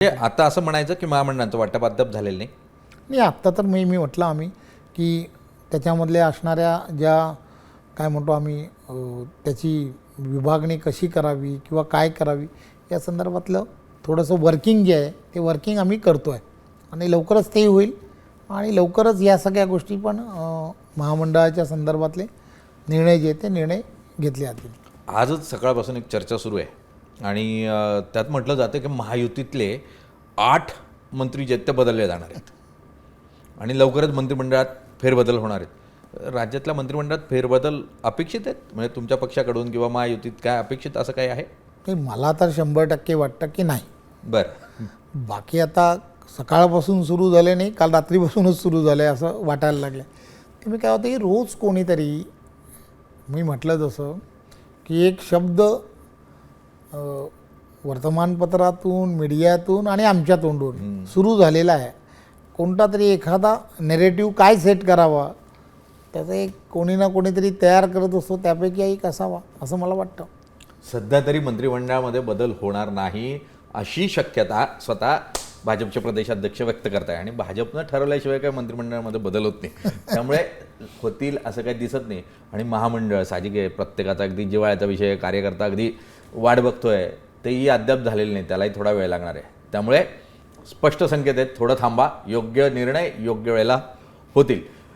आता असं म्हणायचं की महामंडळाचं वाटप अद्याप झालेलं नाही. नाही, आत्ता तर मी म्हटलं आम्ही की त्याच्यामधल्या असणाऱ्या ज्या काय म्हणतो आम्ही त्याची विभागणी कशी करावी किंवा काय करावी या संदर्भातलं थोडंसं वर्किंग जे आहे ते वर्किंग आम्ही करतो आहे आणि लवकरच ते होईल आणि लवकरच या सगळ्या गोष्टी पण महामंडळाच्या संदर्भातले निर्णय जे आहेत ते निर्णय घेतले जातील. आजच सकाळपासून एक चर्चा सुरू आहे आणि त्यात म्हटलं जातं की महायुतीतले 8 मंत्री जे आहेत ते बदलले जाणार आहेत आणि लवकरच मंत्रिमंडळात फेरबदल होणार आहेत. राज्यातल्या मंत्रिमंडळात फेरबदल अपेक्षित आहेत म्हणजे तुमच्या पक्षाकडून किंवा महायुतीत काय अपेक्षित असं काय आहे? ते मला तर 100% वाटतं की नाही. बरं, बाकी आता सकाळपासून सुरू झाले नाही, काल रात्रीपासूनच सुरू झालं आहे असं वाटायला लागलं. की मी काय होतं की रोज कोणीतरी मी म्हटलं जसं की एक शब्द वर्तमानपत्रातून मीडियातून आणि आमच्या तोंडून सुरू झालेला आहे. कोणता तरी एखादा नेरेटिव्ह काय सेट करावा त्याचं एक कोणी ना कोणीतरी तयार करत असतो, त्यापैकी एक असावा असं मला वाटतं. सध्या तरी मंत्रिमंडळामध्ये बदल होणार नाही अशी शक्यता स्वतः भाजपचे प्रदेशाध्यक्ष व्यक्त करत आहे आणि भाजपनं ठरवल्याशिवाय काय मंत्रिमंडळामध्ये बदल होत नाही. त्यामुळे होतील असं काही दिसत नाही. आणि महामंडळ साहजिक आहे, प्रत्येकाचा अगदी जिव्हाळ्याचा विषय, कार्यकर्ता अगदी वाट बघतोय, तेही अद्याप झालेलं नाही, त्यालाही थोडा वेळ लागणार आहे. त्यामुळे स्पष्ट संकेत आहेत, थोडं थांबा, योग्य निर्णय योग्य वेळेला होतील.